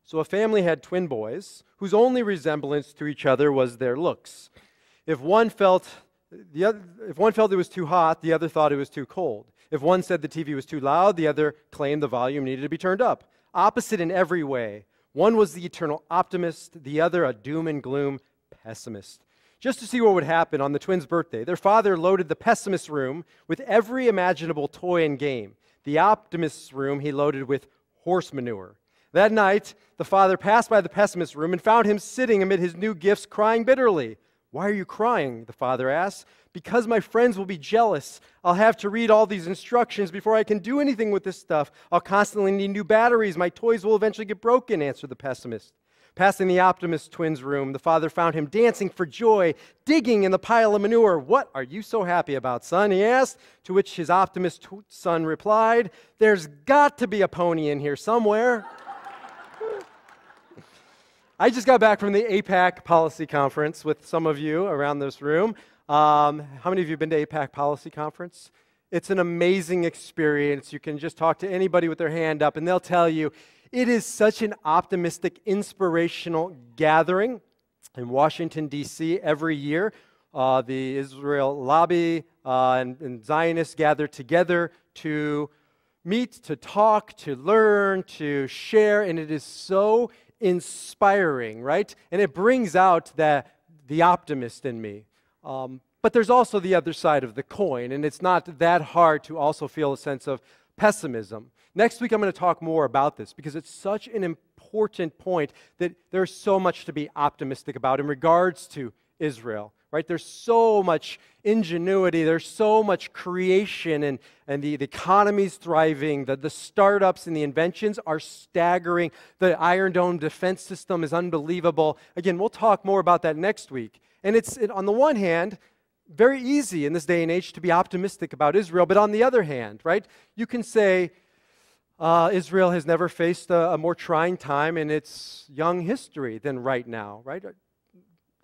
So a family had twin boys whose only resemblance to each other was their looks. If one felt it was too hot, the other thought it was too cold. If one said the TV was too loud, the other claimed the volume needed to be turned up. Opposite in every way. One was the eternal optimist, the other a doom and gloom pessimist. Just to see what would happen on the twins' birthday, their father loaded the pessimist's room with every imaginable toy and game. The optimist's room he loaded with horse manure. That night, the father passed by the pessimist's room and found him sitting amid his new gifts, crying bitterly. "Why are you crying?" the father asked. "Because my friends will be jealous. I'll have to read all these instructions before I can do anything with this stuff. I'll constantly need new batteries. My toys will eventually get broken," answered the pessimist. Passing the optimist twins' room, the father found him dancing for joy, digging in the pile of manure. "What are you so happy about, son?" he asked, to which his optimist son replied, "There's got to be a pony in here somewhere." I just got back from the APAC Policy Conference with some of you around this room. How many of you have been to APAC Policy Conference? It's an amazing experience. You can just talk to anybody with their hand up and they'll tell you it is such an optimistic, inspirational gathering in Washington, D.C. every year. The Israel lobby and Zionists gather together to meet, to talk, to learn, to share, and it is so inspiring, right? And it brings out the optimist in me. But there's also the other side of the coin, and it's not that hard to also feel a sense of pessimism. Next week, I'm going to talk more about this because it's such an important point that there's so much to be optimistic about in regards to Israel, right? There's so much ingenuity, there's so much creation, and the economy's thriving, the startups and the inventions are staggering. The Iron Dome defense system is unbelievable. Again, we'll talk more about that next week. And it's, on the one hand, very easy in this day and age to be optimistic about Israel, but on the other hand, right, you can say, Israel has never faced a more trying time in its young history than right now, right?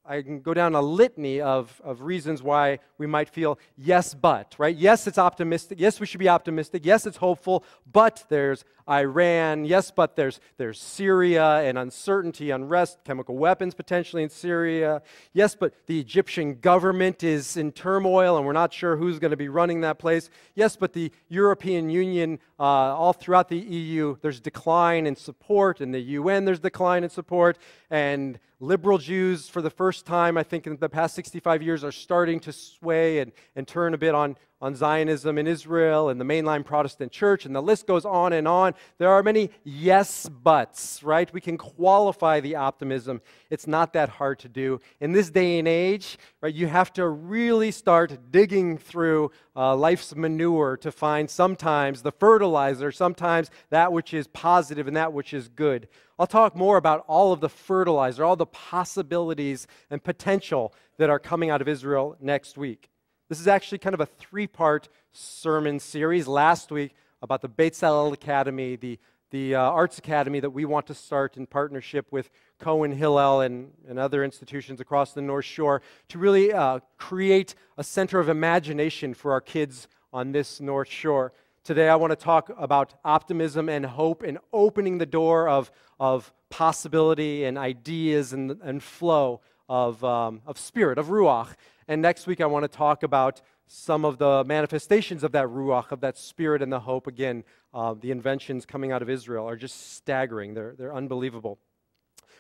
I can go down a litany of reasons why we might feel yes, but, right? Yes, it's optimistic. Yes, we should be optimistic. Yes, it's hopeful, but there's Iran. Yes, but there's Syria and uncertainty, unrest, chemical weapons potentially in Syria. Yes, but the Egyptian government is in turmoil and we're not sure who's going to be running that place. Yes, but the European Union, all throughout the EU, there's decline in support. In the UN, there's decline in support. And liberal Jews, for the first time, I think in the past 65 years, are starting to sway and turn a bit on Zionism in Israel and the mainline Protestant church, and the list goes on and on. There are many yes buts, right? We can qualify the optimism. It's not that hard to do. In this day and age, right, you have to really start digging through life's manure to find sometimes the fertilizer, sometimes that which is positive and that which is good. I'll talk more about all of the fertilizer, all the possibilities and potential that are coming out of Israel next week. This is actually kind of a three-part sermon series. Last week about the Beit-Salel Academy, the Arts Academy that we want to start in partnership with Cohen Hillel and other institutions across the North Shore to really create a center of imagination for our kids on this North Shore. Today I want to talk about optimism and hope and opening the door of possibility and ideas and flow of spirit, of Ruach. And next week I want to talk about some of the manifestations of that Ruach, of that spirit and the hope. Again, the inventions coming out of Israel are just staggering. They're unbelievable.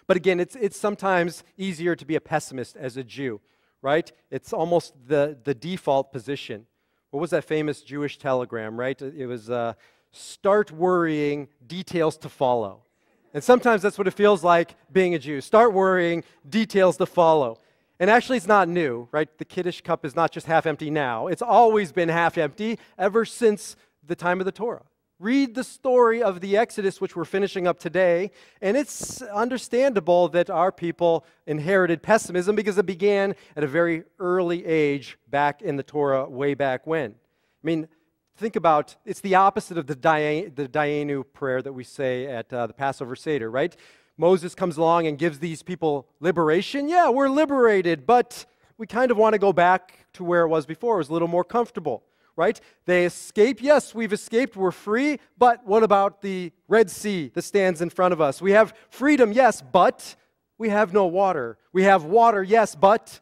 But again, it's sometimes easier to be a pessimist as a Jew, right? It's almost the default position. What was that famous Jewish telegram, right? It was, start worrying, details to follow. And sometimes that's what it feels like being a Jew. Start worrying, details to follow. And actually, it's not new, right? The Kiddush cup is not just half empty now. It's always been half empty ever since the time of the Torah. Read the story of the Exodus, which we're finishing up today, and it's understandable that our people inherited pessimism because it began at a very early age back in the Torah way back when. I mean, think about, it's the opposite of the Dayenu prayer that we say at the Passover Seder, right? Moses comes along and gives these people liberation. Yeah, we're liberated, but we kind of want to go back to where it was before. It was a little more comfortable. right? They escape. Yes, we've escaped. We're free. But what about the Red Sea that stands in front of us? We have freedom, yes, but we have no water. We have water, yes, but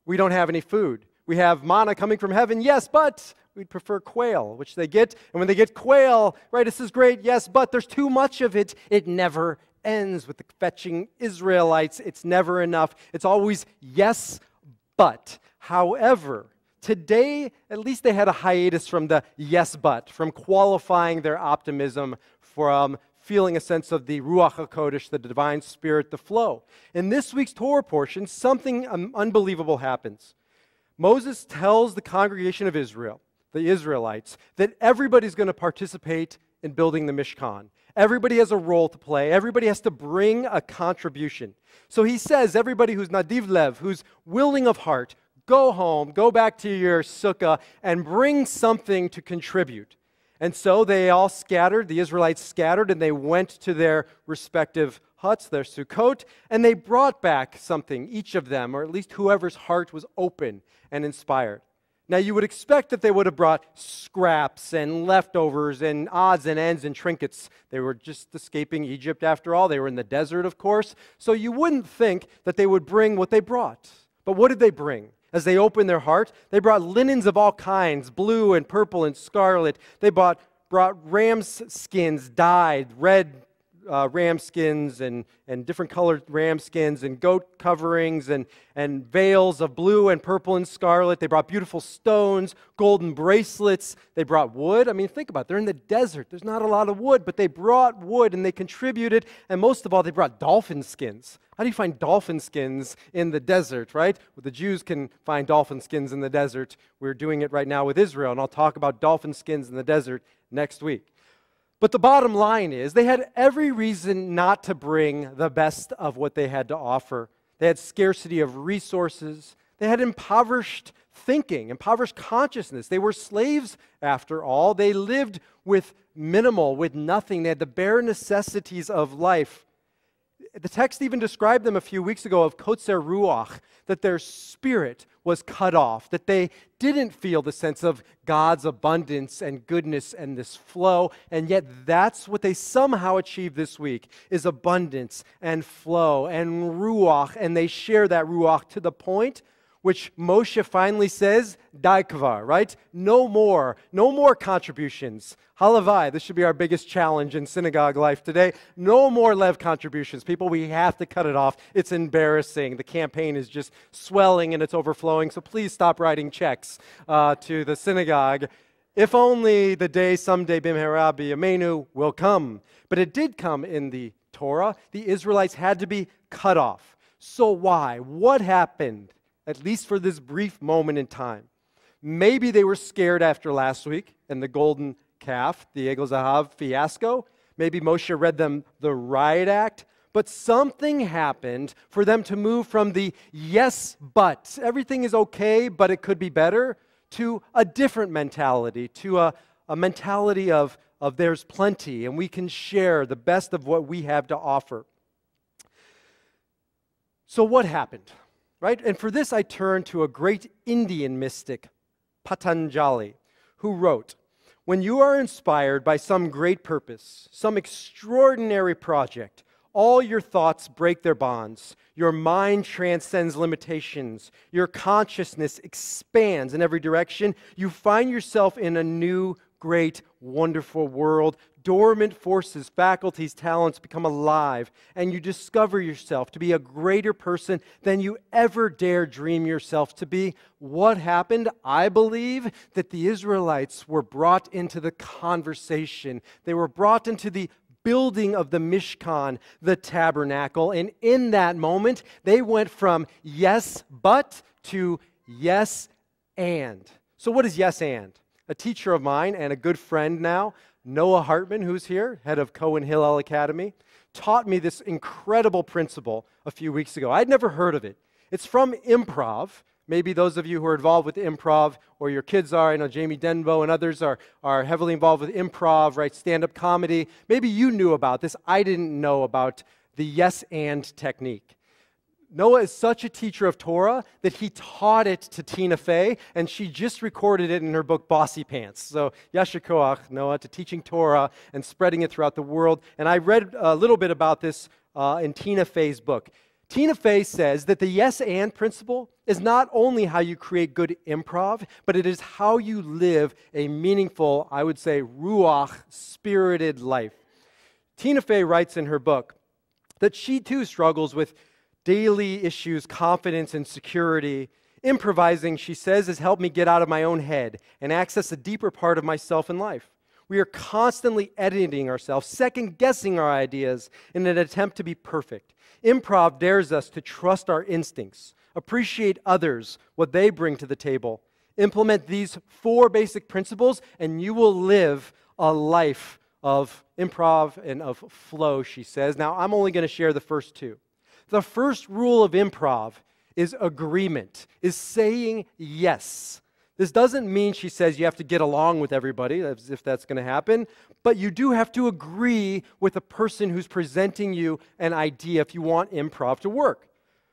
we don't have any food. We have manna coming from heaven, yes, but we'd prefer quail, which they get. And when they get quail, right, this is great, yes, but there's too much of it. It never ends with the fetching Israelites. It's never enough. It's always yes, but. However, today, at least they had a hiatus from the yes, but, from qualifying their optimism, from feeling a sense of the Ruach HaHodesh, the divine spirit, the flow. In this week's Torah portion, something unbelievable happens. Moses tells the congregation of Israel, the Israelites, that everybody's going to participate in building the Mishkan. Everybody has a role to play. Everybody has to bring a contribution. So he says, everybody who's nadiv lev, who's willing of heart, go home, go back to your sukkah, and bring something to contribute. And so they all scattered, the Israelites scattered, and they went to their respective huts, their sukkot, and they brought back something, each of them, or at least whoever's heart was open and inspired. Now, you would expect that they would have brought scraps and leftovers and odds and ends and trinkets. They were just escaping Egypt after all. They were in the desert, of course. So you wouldn't think that they would bring what they brought. But what did they bring? As they opened their heart, they brought linens of all kinds, blue and purple and scarlet. They brought ram's skins dyed, red ram skins and different colored ram skins and goat coverings and veils of blue and purple and scarlet. They brought beautiful stones, golden bracelets. They brought wood. I mean, think about it. They're in the desert. There's not a lot of wood, but they brought wood and they contributed. And most of all, they brought dolphin skins. How do you find dolphin skins in the desert, right? Well, the Jews can find dolphin skins in the desert. We're doing it right now with Israel, and I'll talk about dolphin skins in the desert next week. But the bottom line is they had every reason not to bring the best of what they had to offer. They had scarcity of resources. They had impoverished thinking, impoverished consciousness. They were slaves, after all. They lived with minimal, with nothing. They had the bare necessities of life. The text even described them a few weeks ago of kotzer ruach, that their spirit was cut off, that they didn't feel the sense of God's abundance and goodness and this flow, and yet that's what they somehow achieved this week, is abundance and flow and ruach, and they share that ruach to the point which Moshe finally says, dai kvar, right? No more contributions. Halavai, this should be our biggest challenge in synagogue life today. No more lev contributions. People, we have to cut it off. It's embarrassing. The campaign is just swelling and it's overflowing, so please stop writing checks to the synagogue. If only the day someday bimhera b'yameinu will come. But it did come in the Torah. The Israelites had to be cut off. So why? What happened? At least for this brief moment in time. Maybe they were scared after last week and the golden calf, the Egel Zahav fiasco. Maybe Moshe read them the riot act. But something happened for them to move from the yes, but, everything is okay, but it could be better, to a different mentality, to a mentality of there's plenty and we can share the best of what we have to offer. So what happened? Right? And for this, I turn to a great Indian mystic, Patanjali, who wrote, "When you are inspired by some great purpose, some extraordinary project, all your thoughts break their bonds. Your mind transcends limitations. Your consciousness expands in every direction. You find yourself in a new, great, wonderful world. Dormant forces, faculties, talents become alive, and you discover yourself to be a greater person than you ever dare dream yourself to be." What happened? I believe that the Israelites were brought into the conversation. They were brought into the building of the Mishkan, the tabernacle, and in that moment, they went from yes, but to yes, and. So what is yes, and? A teacher of mine and a good friend now, Noah Hartman, who's here, head of Cohen Hillel Academy, taught me this incredible principle a few weeks ago. I'd never heard of it. It's from improv. Maybe those of you who are involved with improv, or your kids are, I know Jamie Denbo and others are heavily involved with improv, right, stand-up comedy. Maybe you knew about this. I didn't know about the yes and technique. Noah is such a teacher of Torah that he taught it to Tina Fey, and she just recorded it in her book, Bossy Pants. So, yasher koach, Noah, to teaching Torah and spreading it throughout the world. And I read a little bit about this in Tina Fey's book. Tina Fey says that the yes and principle is not only how you create good improv, but it is how you live a meaningful, I would say, Ruach, spirited life. Tina Fey writes in her book that she too struggles with daily issues, confidence, and security. Improvising, she says, has helped me get out of my own head and access a deeper part of myself in life. We are constantly editing ourselves, second-guessing our ideas in an attempt to be perfect. Improv dares us to trust our instincts, appreciate others, what they bring to the table. Implement these 4 basic principles, and you will live a life of improv and of flow, she says. Now, I'm only going to share the first 2. The first rule of improv is agreement, is saying yes. This doesn't mean, she says, you have to get along with everybody, as if that's going to happen, but you do have to agree with the person who's presenting you an idea if you want improv to work.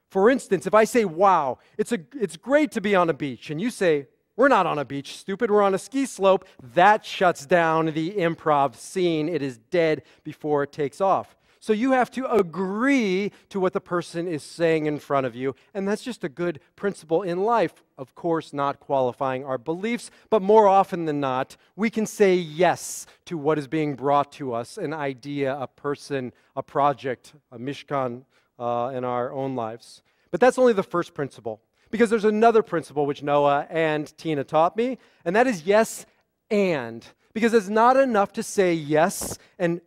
For instance, if I say, wow, it's great to be on a beach, and you say, we're not on a beach, stupid, we're on a ski slope, that shuts down the improv scene. It is dead before it takes off. So you have to agree to what the person is saying in front of you, and that's just a good principle in life. Of course, not qualifying our beliefs, but more often than not, we can say yes to what is being brought to us, an idea, a person, a project, a Mishkan in our own lives. But that's only the first principle, because there's another principle which Noah and Tina taught me, and that is yes and. Because it's not enough to say yes and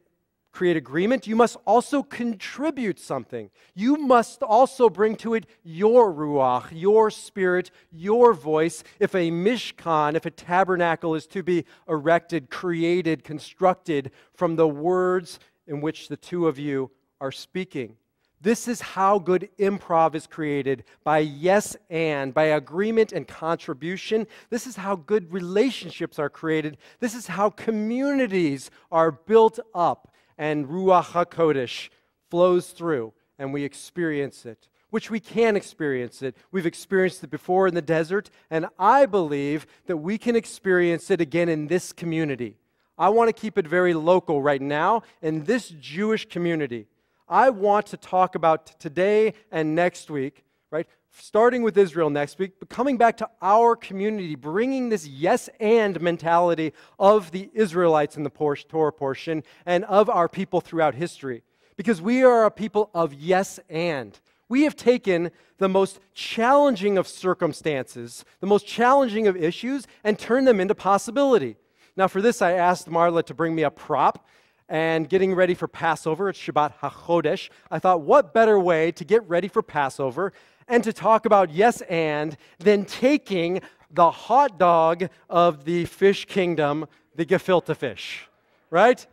create agreement, you must also contribute something. You must also bring to it your Ruach, your spirit, your voice. If a Mishkan, if a tabernacle is to be erected, created, constructed from the words in which the 2 of you are speaking. This is how good improv is created, by yes and, by agreement and contribution. This is how good relationships are created. This is how communities are built up. And Ruach HaKodesh flows through, and we experience it, which we can experience it. We've experienced it before in the desert, and I believe that we can experience it again in this community. I want to keep it very local right now in this Jewish community. I want to talk about today and next week, right? Starting with Israel next week, but coming back to our community, bringing this yes and mentality of the Israelites in the Torah portion and of our people throughout history. Because we are a people of yes and. We have taken the most challenging of circumstances, the most challenging of issues, and turned them into possibility. Now for this, I asked Marla to bring me a prop. And getting ready for Passover, it's Shabbat HaHodesh, I thought, what better way to get ready for Passover and to talk about yes and than taking the hot dog of the fish kingdom, the gefilte fish, right?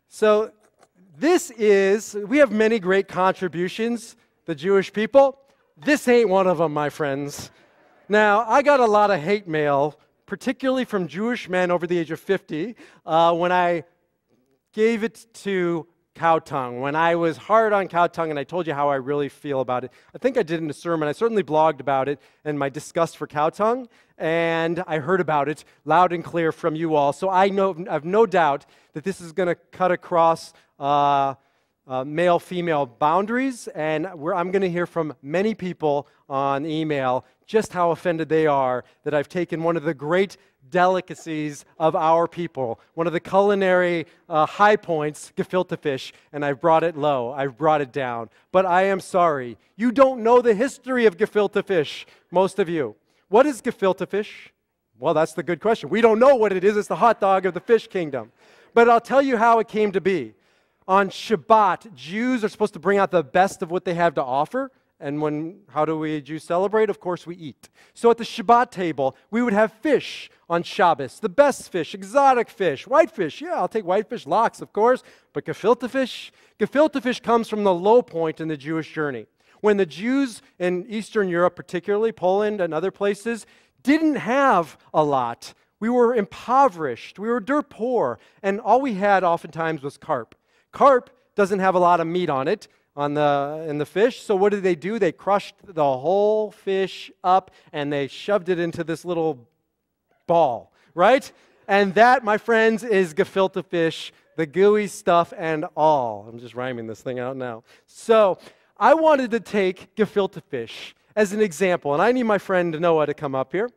So we have many great contributions, the Jewish people. This ain't one of them, my friends. Now, I got a lot of hate mail, particularly from Jewish men over the age of 50, when I gave it to cow tongue, when I was hard on cow tongue and I told you how I really feel about it. I think I did in a sermon. I certainly blogged about it and my disgust for cow tongue, and I heard about it loud and clear from you all. So I have no doubt that this is going to cut across male-female boundaries, and I'm going to hear from many people on email just how offended they are that I've taken one of the great delicacies of our people, one of the culinary high points, gefilte fish, and I've brought it low, I've brought it down. But I am sorry. You don't know the history of gefilte fish, most of you. What is gefilte fish? Well, that's the good question. We don't know what it is. It's the hot dog of the fish kingdom. But I'll tell you how it came to be. On Shabbat, Jews are supposed to bring out the best of what they have to offer. And how do we Jews celebrate? Of course, we eat. So at the Shabbat table, we would have fish on Shabbos, the best fish, exotic fish, whitefish. Yeah, I'll take whitefish, lox, of course. But gefilte fish comes from the low point in the Jewish journey. When the Jews in Eastern Europe, particularly Poland and other places, didn't have a lot. We were impoverished. We were dirt poor. And all we had oftentimes was carp. Carp doesn't have a lot of meat on it. in the fish. So what did they do? They crushed the whole fish up and they shoved it into this little ball, right? And that, my friends, is gefilte fish, the gooey stuff and all. I'm just rhyming this thing out now. So I wanted to take gefilte fish as an example, and I need my friend Noah to come up here.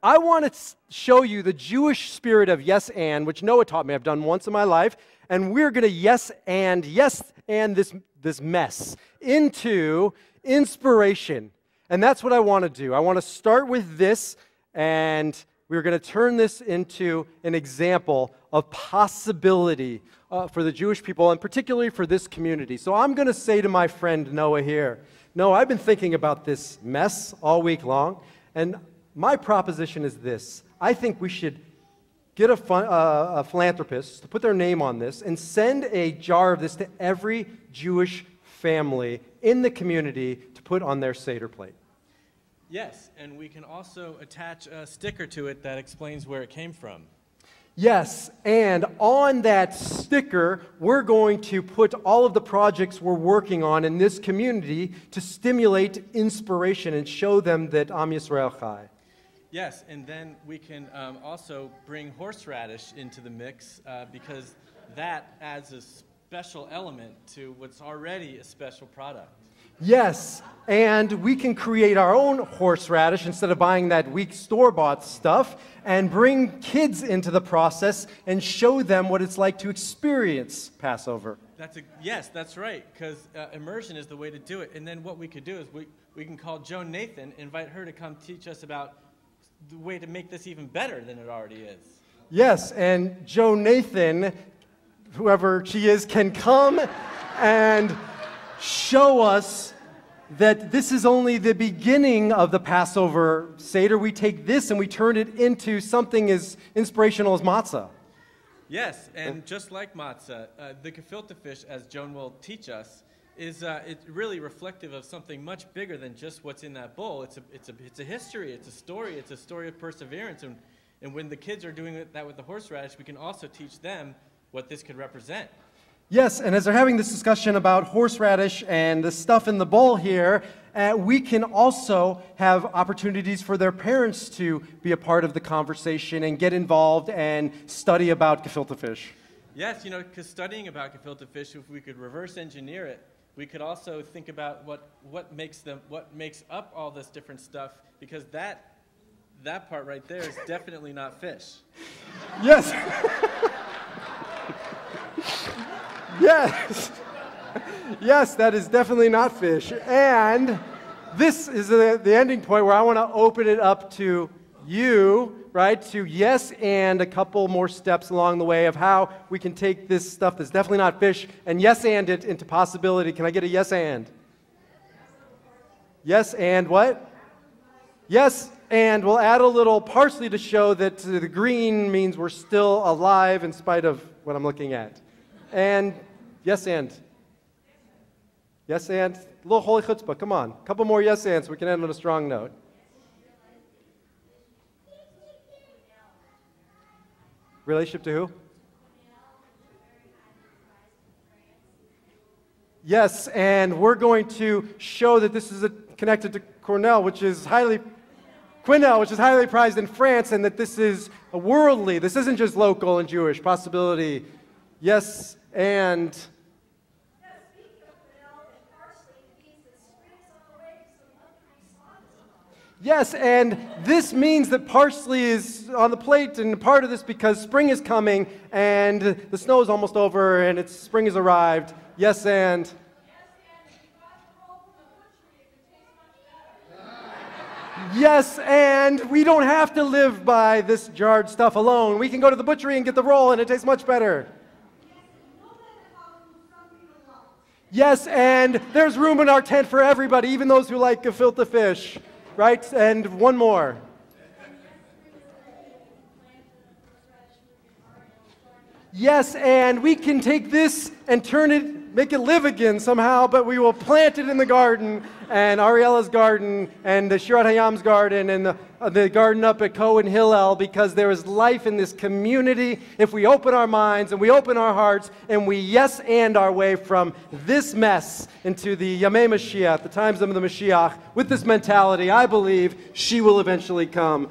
I want to show you the Jewish spirit of yes and, which Noah taught me. I've done once in my life, and we're going to yes and this mess into inspiration. And that's what I want to do. I want to start with this, and we're going to turn this into an example of possibility for the Jewish people, and particularly for this community. So I'm going to say to my friend Noah here, Noah, I've been thinking about this mess all week long, and my proposition is this. I think we should get a philanthropist to put their name on this and send a jar of this to every Jewish family in the community to put on their Seder plate. Yes, and we can also attach a sticker to it that explains where it came from. Yes, and on that sticker, we're going to put all of the projects we're working on in this community to stimulate inspiration and show them that Am Yisrael Chai. Yes, and then we can also bring horseradish into the mix because that adds a special element to what's already a special product. Yes, and we can create our own horseradish instead of buying that weak store-bought stuff and bring kids into the process and show them what it's like to experience Passover. Yes, that's right, because immersion is the way to do it. And then what we could do is we can call Joan Nathan, invite her to come teach us about the way to make this even better than it already is. Yes, and Joan Nathan, whoever she is, can come and show us that this is only the beginning of the Passover Seder. We take this and we turn it into something as inspirational as matzah. Yes, and just like matzah, the gefilte fish, as Joan will teach us, is it's really reflective of something much bigger than just what's in that bowl. It's a history, it's a story of perseverance. And when the kids are doing that with the horseradish, we can also teach them what this could represent. Yes, and as they're having this discussion about horseradish and the stuff in the bowl here, we can also have opportunities for their parents to be a part of the conversation and get involved and study about gefilte fish. Yes, because studying about gefilte fish, if we could reverse engineer it, we could also think about what makes up all this different stuff, because that part right there is definitely not fish. Yes. Yes. Yes, that is definitely not fish. And this is the ending point where I want to open it up to you, right, to yes and a couple more steps along the way of how we can take this stuff that's definitely not fish and yes and it into possibility. Can I get a yes and? Yes and what? Yes, and we'll add a little parsley to show that the green means we're still alive in spite of what I'm looking at. And yes and. Yes and. A little holy chutzpah, come on. A couple more yes ands so we can end on a strong note. Relationship to who? Yes, and we're going to show that this is connected to Quinnell, which is highly prized in France, and that this is a worldly, this isn't just local and Jewish possibility. Yes, and yes, and this means that parsley is on the plate and part of this because spring is coming and the snow is almost over and spring has arrived. Yes, and yes, and we don't have to live by this jarred stuff alone. We can go to the butchery and get the roll and it tastes much better. Yes, and there's room in our tent for everybody, even those who like gefilte fish. Right? And one more. Yes, and we can take this and turn it make it live again somehow, but we will plant it in the garden, and Ariella's garden, and the Shirat Hayam's garden, and the garden up at Cohen Hillel, because there is life in this community if we open our minds and we open our hearts and we yes and our way from this mess into the Yamei Mashiach, the times of the Mashiach. With this mentality, I believe she will eventually come.